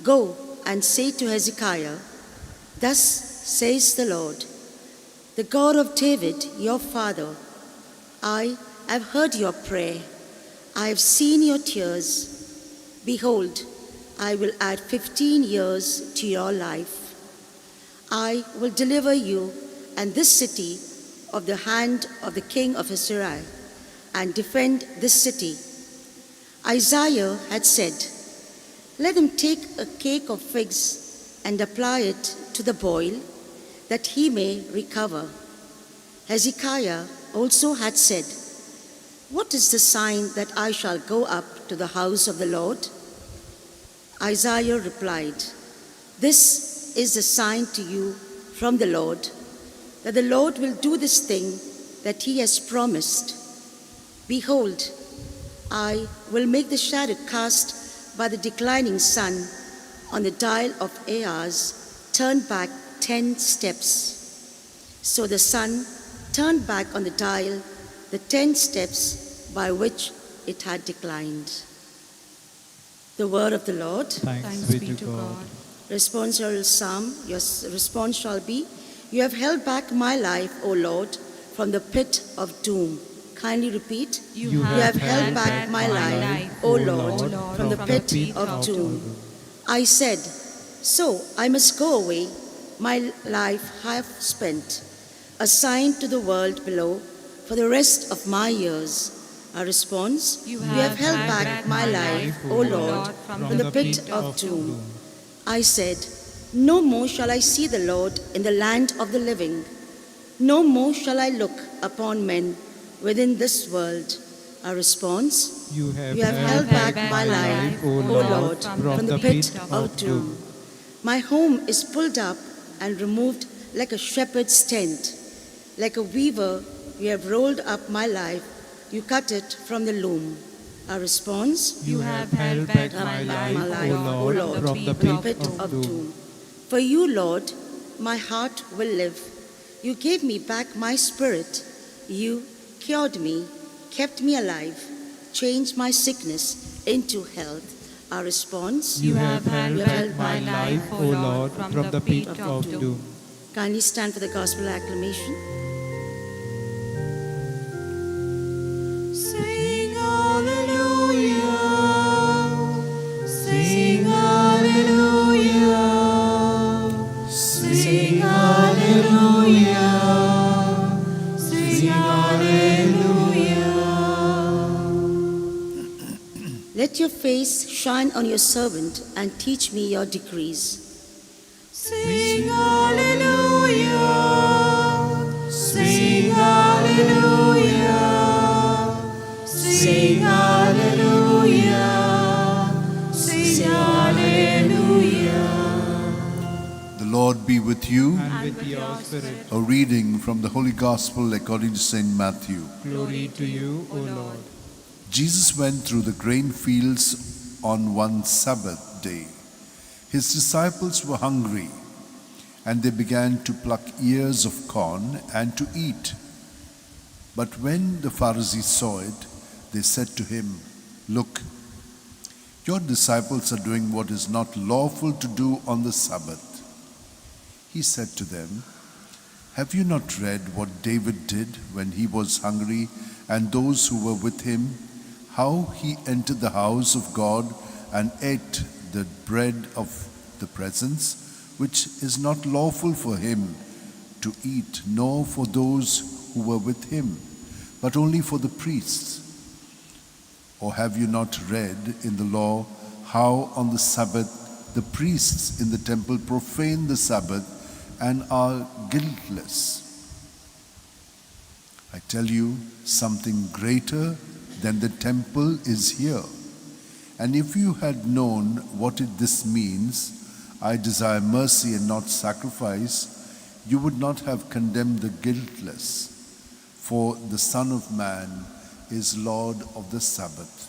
S8: "Go and say to Hezekiah, Thus says the Lord, the God of David, your father, I have heard your prayer. I have seen your tears. Behold, I will add 15 years to your life. I will deliver you and this city of the hand of the king of Israel, and defend this city." Isaiah had said, "Let him take a cake of figs and apply it to the boil, that he may recover." Hezekiah also had said, "What is the sign that I shall go up to the house of the Lord?" Isaiah replied, "This is the sign to you from the Lord, that the Lord will do this thing that he has promised. Behold, I will make the shadow cast by the declining sun on the dial of Ahaz turn back 10 steps." So the sun turned back on the dial the 10 steps by which it had declined. The word of the Lord.
S6: Thanks be to God.
S8: Responsorial Psalm, your response shall be, "You have held back my life, O Lord, from the pit of doom." Kindly repeat.
S6: You
S8: have held back my life, O Lord, from the pit of doom. I said, "So I must go away, my life half spent, a sign to the world below for the rest of my years." Our response, "You have held back my life, O Lord, from the pit of doom." I said, "No more shall I see the Lord in the land of the living. No more shall I look upon men within this world." Our response, "You have held back my life, O Lord, from the pit of doom. My home is pulled up and removed like a shepherd's tent. Like a weaver, you have rolled up my life. You cut it from the loom." Our response,
S9: "You have held back my life, O Lord, from the pit of doom.
S8: For you, Lord, my heart will live. You gave me back my spirit. You cured me, kept me alive, changed my sickness into health." Our response,
S9: You have held back my life, O Lord, from the pit of doom."
S8: Kindly stand for the gospel acclamation.
S4: Sing hallelujah, sing hallelujah, sing hallelujah, sing hallelujah.
S8: Let your face shine on your servant and teach me your decrees.
S4: Sing hallelujah, sing hallelujah, sing hallelujah, sing hallelujah.
S7: The Lord be with you.
S9: And with your spirit,
S7: A reading from the Holy Gospel according to St. Matthew.
S9: glory to you, O Lord.
S7: Jesus went through the grain fields on one Sabbath day. His disciples were hungry, and they began to pluck ears of corn and to eat. But when the Pharisees saw it, they said to him, "Look, your disciples are doing what is not lawful to do on the Sabbath." He said to them, Have you not read what David did when he was hungry and those who were with him? How he entered the house of God and ate the bread of the presence, which is not lawful for him to eat, nor for those who were with him, but only for the priests. Or have you not read in the law how on the Sabbath the priests in the temple profane the Sabbath and are guiltless? I tell you, something greater than the temple is here. And if you had known what this means, I desire mercy and not sacrifice, you would not have condemned the guiltless, for the Son of Man is Lord of the Sabbath.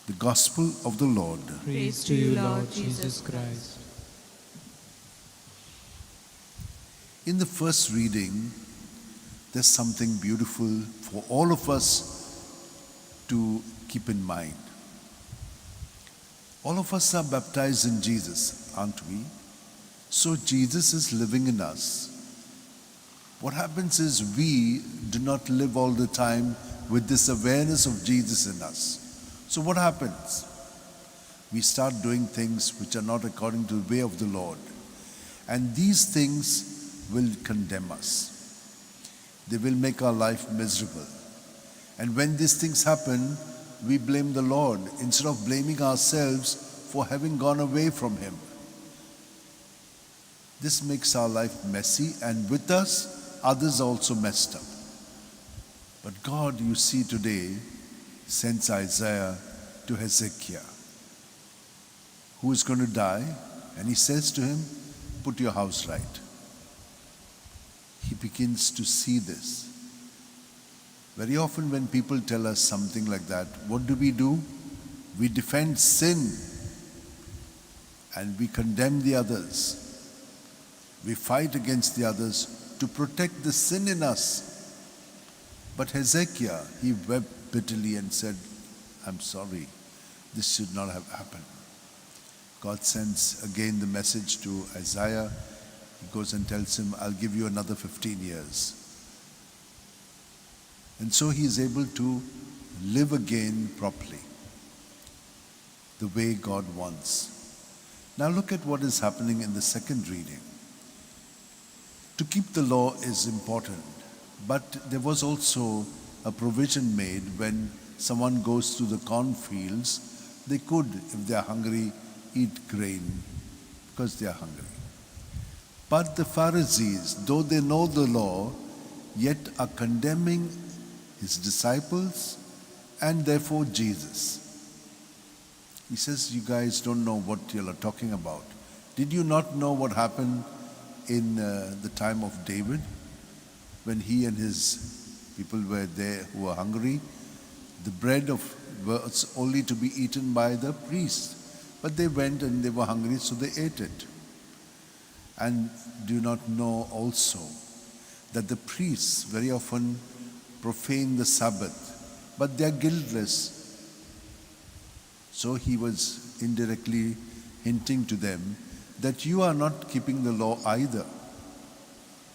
S7: The Gospel of the Lord.
S9: Praise to you, Lord Jesus Christ.
S7: In the first reading, there's something beautiful for all of us to keep in mind. All of us are baptized in Jesus, aren't we? So Jesus is living in us. What happens is we do not live all the time with this awareness of Jesus in us. So what happens? We start doing things which are not according to the way of the Lord. And these things will condemn us. They will make our life miserable. And when these things happen, we blame the Lord instead of blaming ourselves for having gone away from Him. This makes our life messy, and with us, others also messed up. But God, you see today, sends Isaiah to Hezekiah, who is going to die, and he says to him, put your house right. He begins to see this. Very often when people tell us something like that, what do? We defend sin and we condemn the others. We fight against the others to protect the sin in us. But Hezekiah, he wept bitterly and said, I'm sorry, this should not have happened. God sends again the message to Isaiah. He goes and tells him, I'll give you another 15 years. And so he is able to live again properly, the way God wants. Now look at what is happening in the second reading. To keep the law is important, but there was also a provision made when someone goes to the cornfields, they could, if they are hungry, eat grain because they are hungry. But the Pharisees, though they know the law, yet are condemning his disciples and therefore Jesus. He says, you guys don't know what you are talking about. Did you not know what happened in the time of David when he and his people were there who were hungry? The bread was only to be eaten by the priests. But they went and they were hungry, so they ate it. And do you not know also that the priests very often profane the Sabbath, but they are guiltless. So he was indirectly hinting to them that you are not keeping the law either,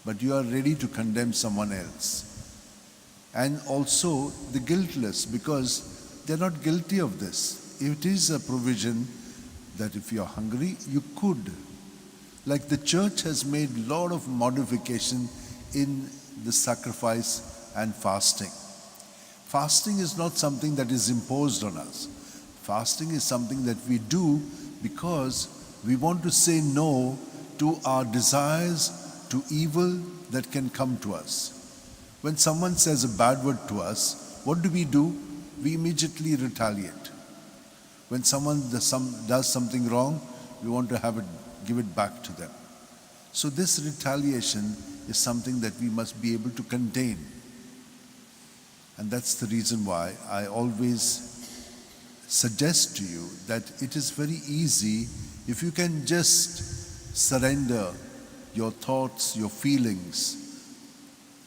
S7: but you are ready to condemn someone else. And also the guiltless, because they're not guilty of this. It is a provision that if you're hungry, you could. Like the church has made a lot of modification in the sacrifice and fasting. Fasting is not something that is imposed on us. Fasting is something that we do because we want to say no to our desires, to evil that can come to us. When someone says a bad word to us, what do? We immediately retaliate. When someone does something wrong, we want to give it back to them. So this retaliation is something that we must be able to contain. And that's the reason why I always suggest to you that it is very easy if you can just surrender your thoughts, your feelings,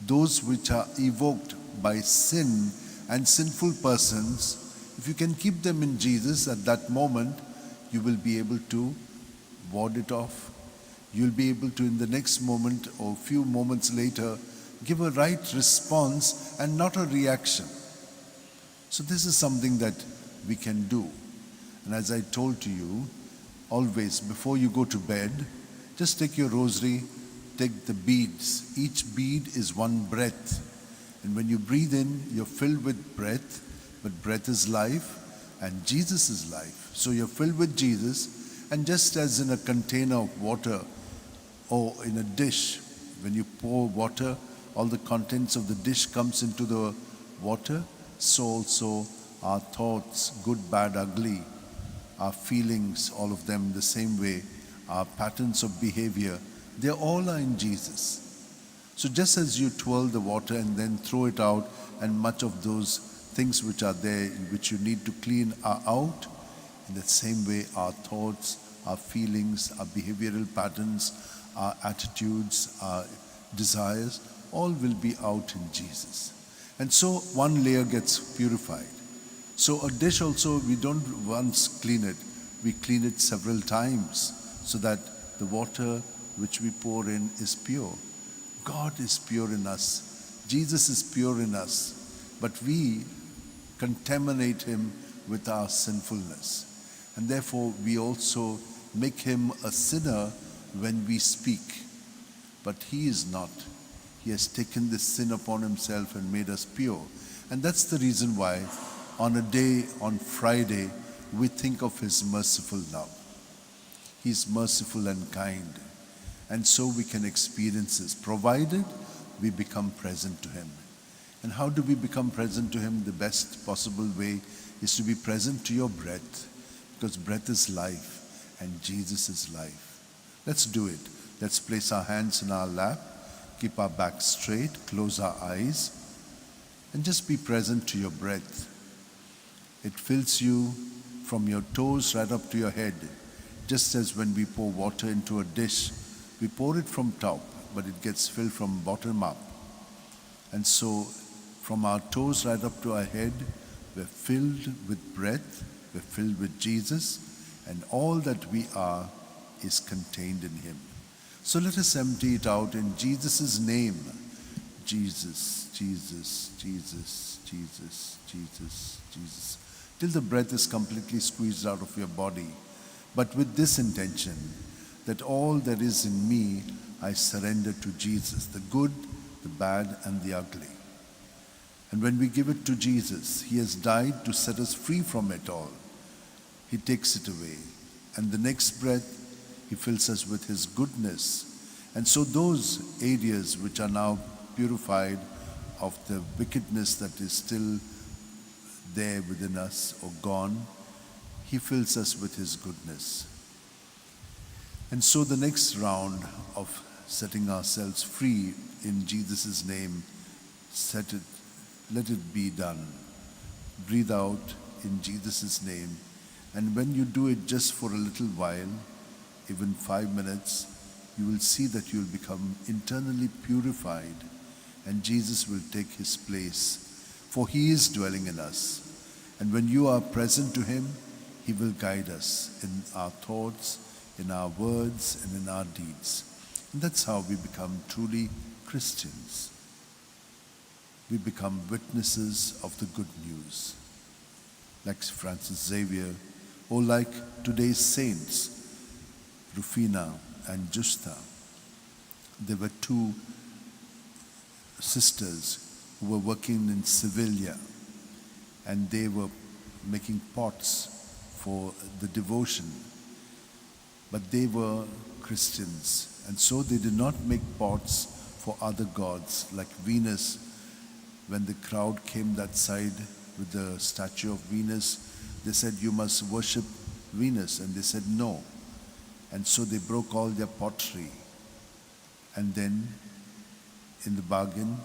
S7: those which are evoked by sin and sinful persons. If you can keep them in Jesus at that moment, you will be able to ward it off. you'll be able to, in the next moment or few moments later, give a right response and not a reaction. So this is something that we can do. And as I told to you, always before you go to bed, just take your rosary, take the beads. Each bead is one breath. And when you breathe in, you're filled with breath, but breath is life and Jesus is life. So you're filled with Jesus, and just as in a container of water or in a dish, when you pour water, all the contents of the dish comes into the water, so also our thoughts, good, bad, ugly, our feelings, all of them the same way, our patterns of behavior, they all are in Jesus. So just as you twirl the water and then throw it out, and much of those things which are there, which you need to clean, are out, in the same way our thoughts, our feelings, our behavioral patterns, our attitudes, our desires, all will be out in Jesus. And so one layer gets purified. So a dish also, we don't once clean it, we clean it several times so that the water which we pour in is pure. God is pure in us. Jesus is pure in us. But we contaminate him with our sinfulness. And therefore we also make him a sinner when we speak. But he is not. He has taken this sin upon himself and made us pure. And that's the reason why on a day, on Friday, we think of his merciful love. He's merciful and kind. And so we can experience this, provided we become present to him. And how do we become present to him? The best possible way is to be present to your breath, because breath is life and Jesus is life. Let's do it. Let's place our hands in our lap, keep our back straight, close our eyes, and just be present to your breath. It fills you from your toes right up to your head, just as when we pour water into a dish, we pour it from top, but it gets filled from bottom up. And so from our toes right up to our head, we're filled with breath, we're filled with Jesus, and all that we are is contained in him. So let us empty it out in Jesus' name. Jesus, Jesus, Jesus, Jesus, Jesus, Jesus. Till the breath is completely squeezed out of your body. But with this intention, that all that is in me, I surrender to Jesus, the good, the bad, and the ugly. And when we give it to Jesus, he has died to set us free from it all. He takes it away. And the next breath, he fills us with his goodness. And so those areas which are now purified of the wickedness that is still there within us or gone, he fills us with his goodness. And so the next round of setting ourselves free in Jesus' name, let it be done. Breathe out in Jesus' name. And when you do it just for a little while, even 5 minutes, you will see that you will become internally purified, and Jesus will take his place, for he is dwelling in us. And when you are present to him, he will guide us in our thoughts, in our words, and in our deeds. And that's how we become truly Christians. We become witnesses of the good news. Like Francis Xavier, or like today's saints, Rufina and Justa. There were two sisters who were working in Sevilla, and they were making pots for the devotion. But they were Christians, and so they did not make pots for other gods like Venus. When the crowd came that side with the statue of Venus, they said, "You must worship Venus," and they said no. And so they broke all their pottery. And then, in the bargain,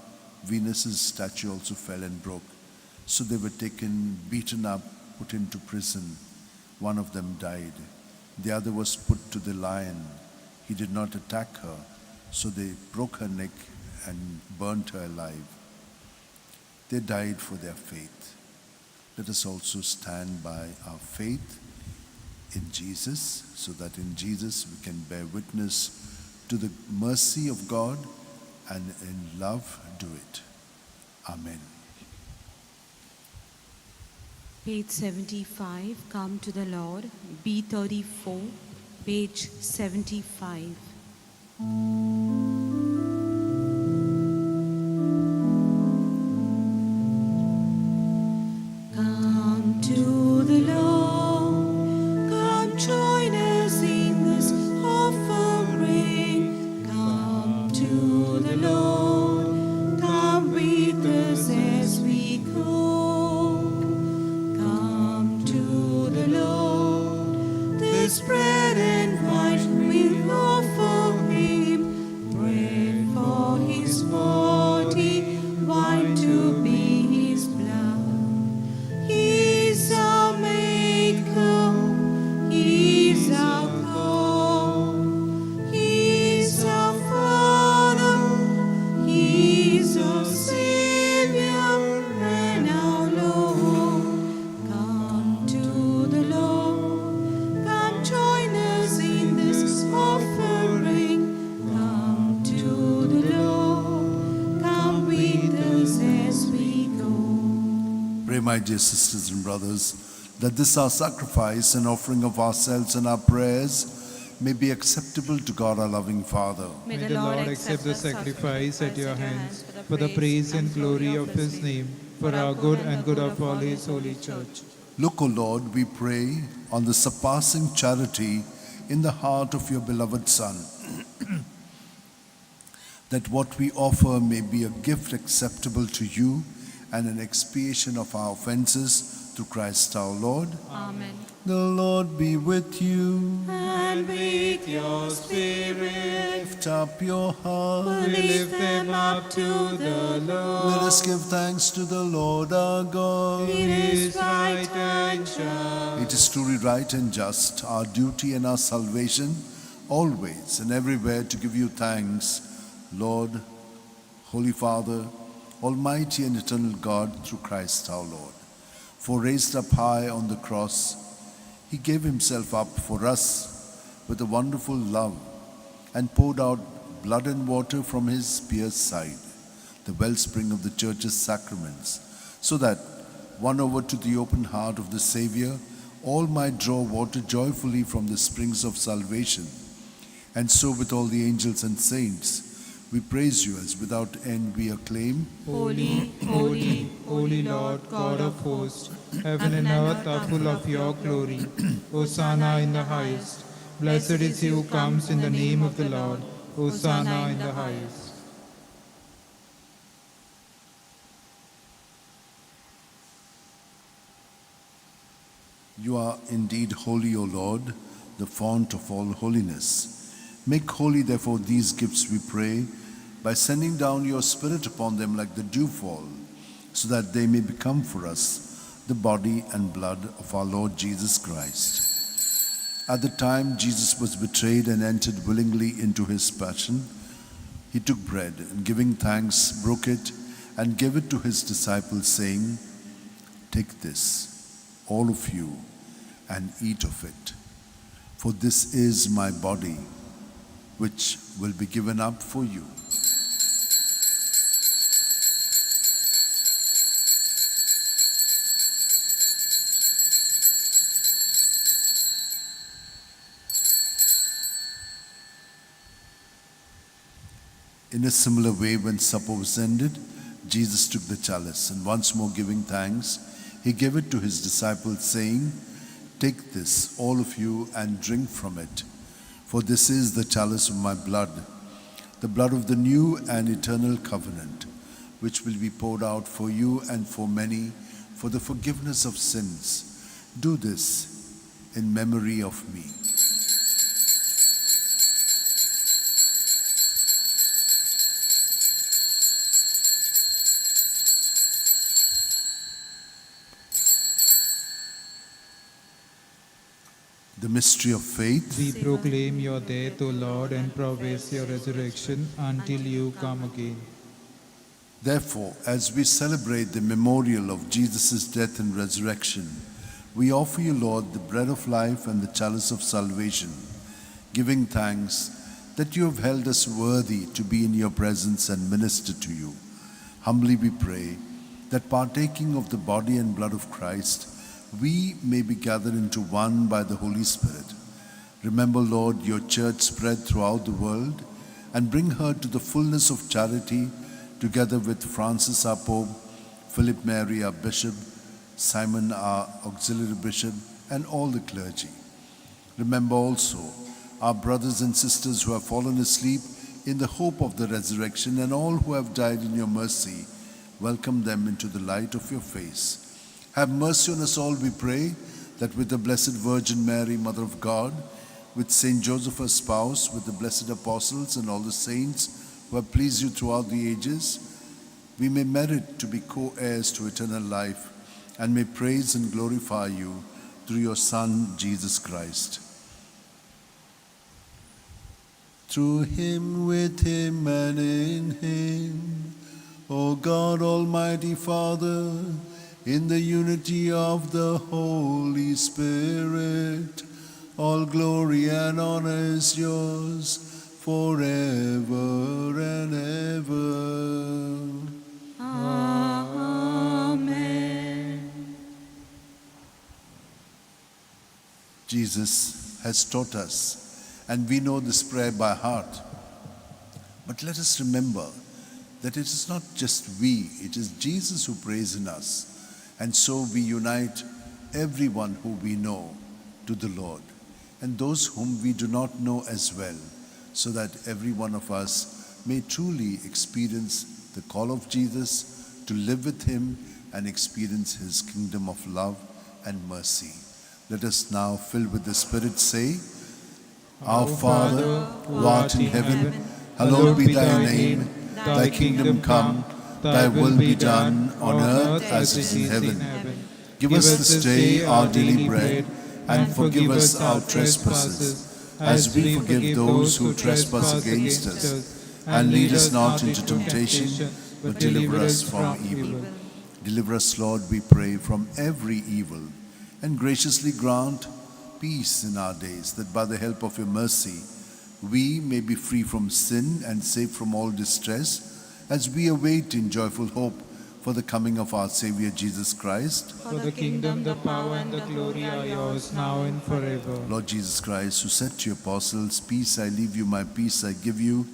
S7: Venus's statue also fell and broke. So they were taken, beaten up, put into prison. One of them died. The other was put to the lion. He did not attack her, so they broke her neck and burnt her alive. They died for their faith. Let us also stand by our faith in Jesus, so that in Jesus we can bear witness to the mercy of God, and in love do it. Amen.
S6: Page 75, Come to the Lord. B34, page 75.
S4: Come to the Lord, come join us in this offering. Come to the Lord, come with us as we go. Come to the Lord, this bread and wine we offer Him, bread for His body, wine to be His blood. He's our Maker, He's our God, He's our Father, He's our Savior and our Lord. Come to the Lord, come join us in this offering. Come to the Lord, come with us as we go.
S7: Pray, my dear sisters and brothers, that this our sacrifice and offering of ourselves and our prayers may be acceptable to God our loving Father.
S9: May the Lord accept the sacrifice at your hands for the praise and glory of His name, for our good and good of all His holy church.
S7: Look, O Lord, we pray, on the surpassing charity in the heart of your beloved Son, that what we offer may be a gift acceptable to you and an expiation of our offenses through Christ our Lord.
S6: Amen.
S7: The Lord be with you.
S4: And with your spirit,
S7: Lift up your heart.
S4: we lift them up to the Lord.
S7: Let us give thanks to the Lord our God.
S4: It is right and just.
S7: It is truly right and just, our duty and our salvation, always and everywhere to give you thanks, Lord, Holy Father, Almighty and eternal God, through Christ our Lord. For raised up high on the cross, He gave Himself up for us with a wonderful love and poured out blood and water from His pierced side, the wellspring of the Church's sacraments, so that, won over to the open heart of the Savior, all might draw water joyfully from the springs of salvation. And so with all the angels and saints, we praise you as without end we acclaim,
S9: Holy, holy, holy Lord, God of hosts, heaven and earth are full of your glory. Hosanna in the highest. Blessed is he who comes in the name of the Lord. Hosanna in the highest.
S7: You are indeed holy, O Lord, the fount of all holiness. Make holy, therefore, these gifts, we pray, by sending down your Spirit upon them like the dewfall, so that they may become for us the body and blood of our Lord Jesus Christ. At the time Jesus was betrayed and entered willingly into his passion, he took bread and, giving thanks, broke it and gave it to his disciples, saying, "Take this, all of you, and eat of it. For this is my body, which will be given up for you." In a similar way, when supper was ended, Jesus took the chalice, and once more giving thanks, he gave it to his disciples, saying, "Take this, all of you, and drink from it. For this is the chalice of my blood, the blood of the new and eternal covenant, which will be poured out for you and for many for the forgiveness of sins. Do this in memory of me." The mystery of faith.
S9: We proclaim your death, O Lord, and profess your resurrection until you come again.
S7: Therefore, as we celebrate the memorial of Jesus' death and resurrection, we offer you, Lord, the bread of life and the chalice of salvation, giving thanks that you have held us worthy to be in your presence and minister to you. Humbly we pray that partaking of the body and blood of Christ, we may be gathered into one by the Holy Spirit. Remember, Lord, your church spread throughout the world and bring her to the fullness of charity, together with Francis our Pope, Philip Mary our Bishop, Simon our Auxiliary Bishop, and all the clergy. Remember also our brothers and sisters who have fallen asleep in the hope of the resurrection, and all who have died in your mercy. Welcome them into the light of your face. Have mercy on us all, we pray, that with the Blessed Virgin Mary, Mother of God, with Saint Joseph her spouse, with the blessed apostles and all the saints who have pleased you throughout the ages, we may merit to be co-heirs to eternal life, and may praise and glorify you through your Son, Jesus Christ. Through him, with him, and in him, O God, Almighty Father, in the unity of the Holy Spirit, all glory and honor is yours forever and ever.
S4: Amen.
S7: Jesus has taught us, and we know this prayer by heart. But let us remember that it is not just we, it is Jesus who prays in us. And so we unite everyone who we know to the Lord, and those whom we do not know as well, so that every one of us may truly experience the call of Jesus to live with him and experience his kingdom of love and mercy. Let us now, filled with the Spirit, say, Our Father, who art in heaven, hallowed be thy name. Thy kingdom come, thy will be done on earth as it is in heaven. Give us this day our daily bread, and forgive us our trespasses, as we forgive those who trespass against us. And lead us not into temptation, but deliver us from evil. Deliver us, Lord, we pray, from every evil, and graciously grant peace in our days, that by the help of your mercy we may be free from sin and safe from all distress, as we await in joyful hope for the coming of our Savior Jesus Christ.
S9: For the kingdom, the power, and the glory are yours, now and forever.
S7: Lord Jesus Christ, who said to your apostles, Peace I leave you, my peace I give you,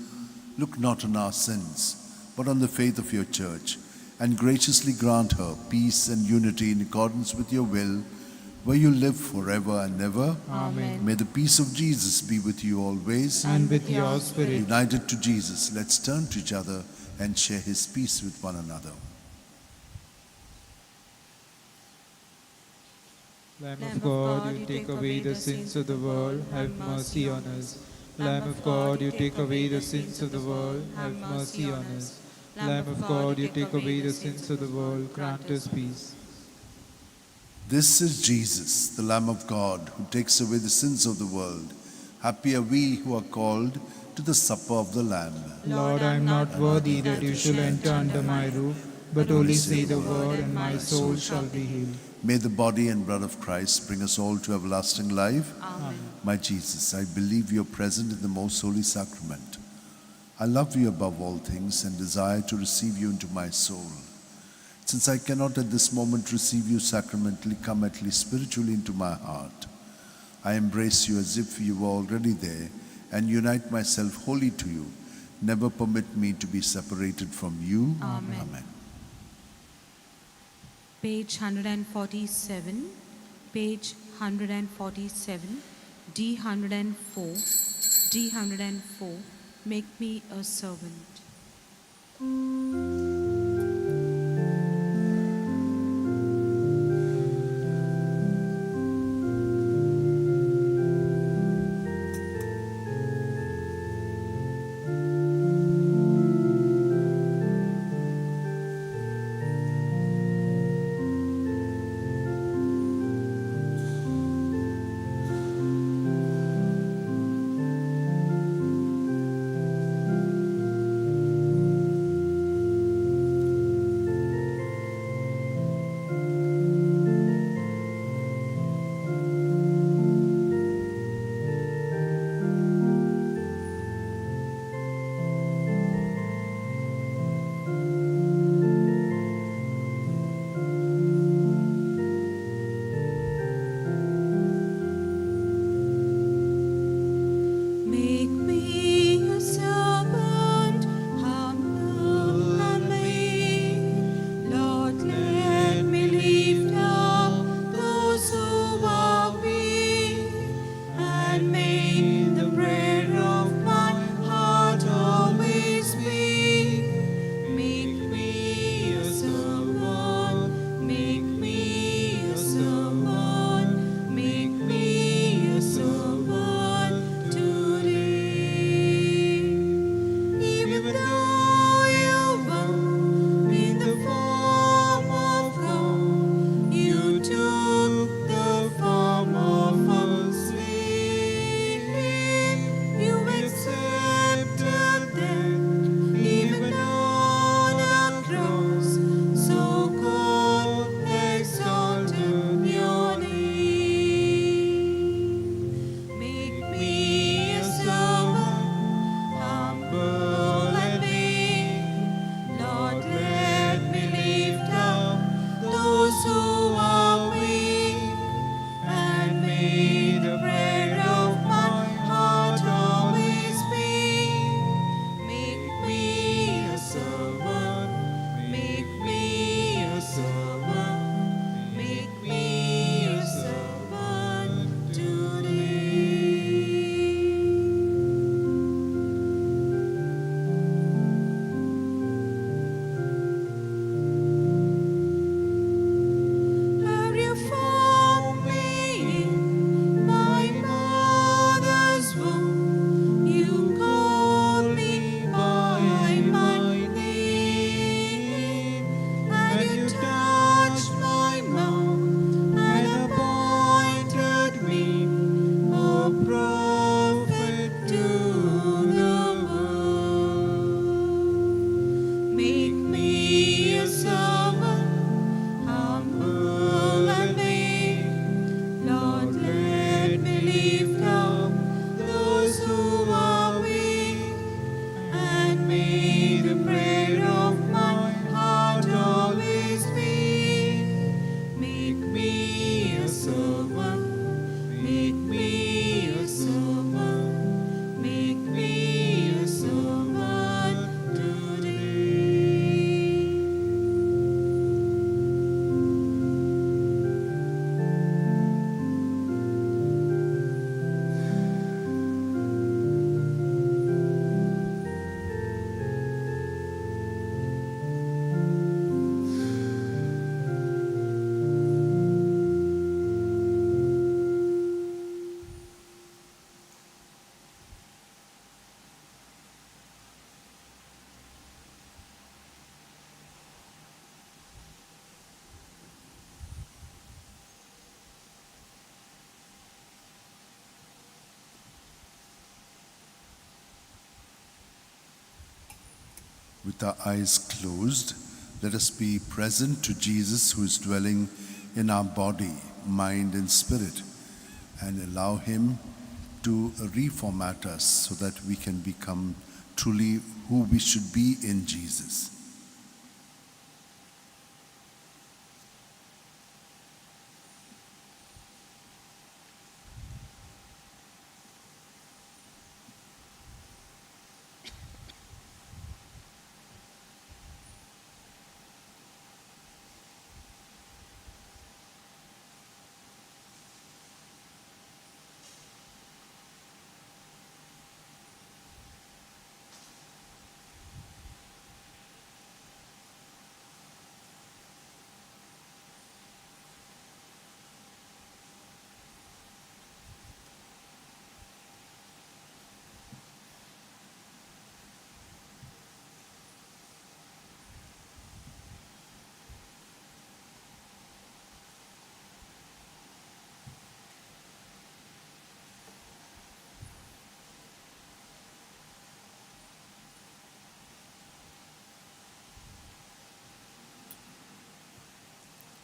S7: look not on our sins, but on the faith of your church, and graciously grant her peace and unity in accordance with your will, where you live forever and ever.
S9: Amen.
S7: May the peace of Jesus be with you always.
S9: And with your spirit.
S7: United to Jesus, let's turn to each other and share his peace with one another.
S9: Lamb of God, you take away the sins of the world, have mercy on us. Lamb of God, you take away the sins of the world, have mercy on us. Lamb of God, you take away the sins of the world, grant us peace.
S7: This is Jesus, the Lamb of God, who takes away the sins of the world. Happy are we who are called to the supper of the Lamb.
S9: Lord, I am not worthy that you should enter under my roof, but only say the word, and my soul shall be healed.
S7: May the body and blood of Christ bring us all to everlasting life.
S4: Amen.
S7: My Jesus, I believe you are present in the most holy sacrament. I love you above all things and desire to receive you into my soul. Since I cannot at this moment receive you sacramentally, come at least spiritually into my heart. I embrace you as if you were already there and unite myself wholly to you. Never permit me to be separated from you.
S4: Amen.
S7: Amen.
S6: Page 147, page 147, D104, D104, make me a servant.
S7: With our eyes closed, let us be present to Jesus who is dwelling in our body, mind, and spirit, and allow Him to reformat us so that we can become truly who we should be in Jesus.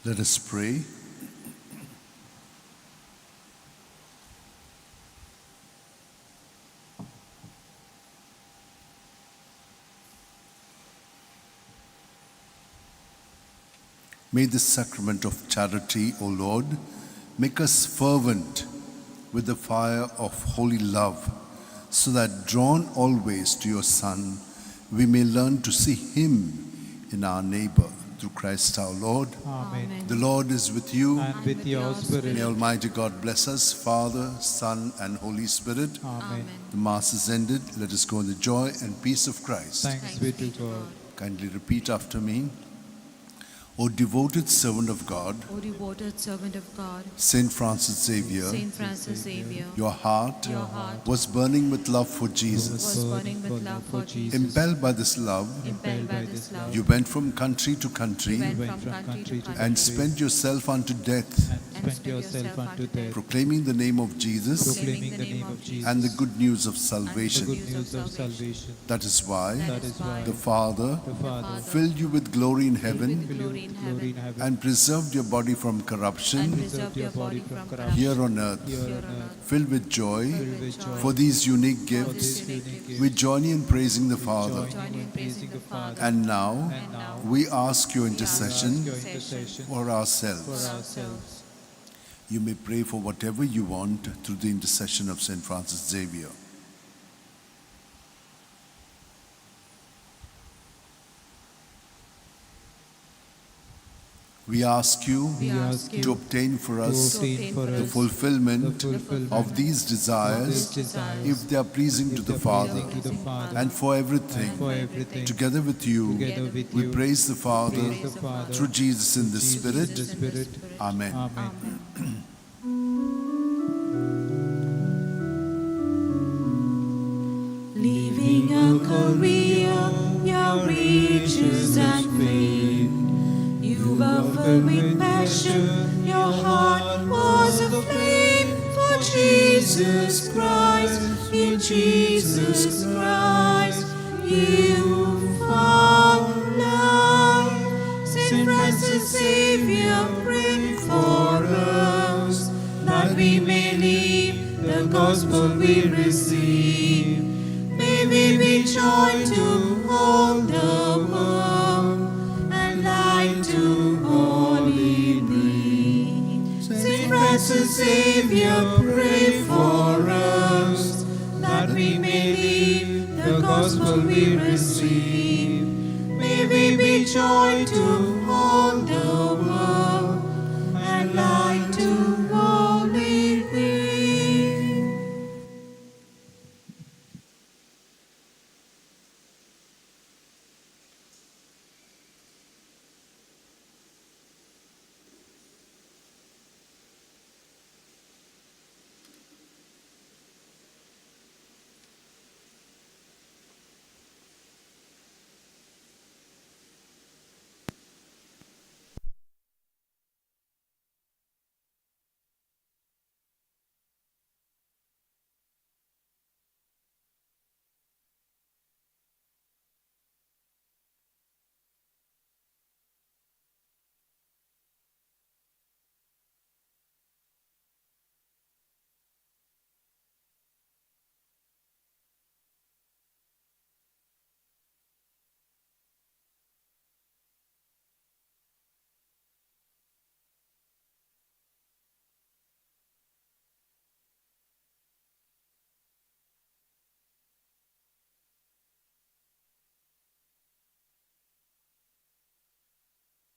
S7: Let us pray. May this sacrament of charity, O Lord, make us fervent with the fire of holy love, so that, drawn always to your Son, we may learn to see Him in our neighbor, through Christ our Lord.
S9: Amen.
S7: The Lord is with you.
S9: And with your spirit.
S7: May Almighty God bless us, Father, Son, and Holy Spirit.
S9: Amen.
S7: The Mass is ended. Let us go in the joy and peace of Christ.
S9: Thanks be to God.
S7: Kindly repeat after me. O devoted servant of God,
S6: O devoted servant of God,
S7: Saint Francis Xavier,
S6: Saint Francis Xavier,
S7: your heart
S6: your heart
S7: was burning with love for Jesus.
S6: was burning with love for Jesus.
S7: Impelled by this love,
S6: Impelled by this love,
S7: you went from country to country
S6: went from country to country
S7: and spent yourself unto death,
S9: And spent yourself unto death,
S7: proclaiming the name of Jesus
S9: proclaiming the name of Jesus
S7: and the good news of
S9: the
S7: salvation.
S9: good news of salvation.
S7: That is why
S9: That is why
S7: the Father
S9: the Father
S7: filled you with glory in heaven
S6: glory in
S9: glory in heaven
S7: and preserved your body from
S6: and
S7: corruption
S6: preserved your body from corruption
S7: here on earth,
S9: here on earth,
S7: filled with joy
S9: with joy.
S7: for these unique
S9: For
S7: gifts.
S9: this unique gift,
S7: We join in praising the Father.
S9: join in praising the Father.
S7: And now
S9: And now
S7: we ask your
S9: ask
S7: intercession
S9: your intercession
S7: for
S9: for
S7: ourselves.
S9: ourselves.
S7: You may pray for whatever you want through the intercession of Saint Francis Xavier. We ask you
S9: We ask
S7: to
S9: you
S7: obtain for
S9: to
S7: us
S9: obtain for
S7: the
S9: us
S7: fulfillment
S9: the fulfillment
S7: of these
S9: of
S7: desires,
S9: these desires,
S7: if they are pleasing to
S9: if
S7: the
S9: they're
S7: Father,
S9: pleasing to the Father,
S7: and for everything.
S9: and for everything.
S7: Together with you,
S9: Together with
S7: we
S9: you,
S7: praise the Father
S9: praise the Father
S7: through Jesus in the
S9: Jesus
S7: Spirit.
S9: in the Spirit.
S7: Amen.
S9: Amen.
S4: Leaving a career, your riches and fame. You were filled with passion, your heart was aflame for Jesus Christ. In Jesus Christ, you found life. Saint Francis Xavier, pray for us, that we may live the gospel we receive. May we be joy to all the world and light to all it brings. Saint Francis Xavier, pray for us, that we may live the gospel we receive. May we be joy to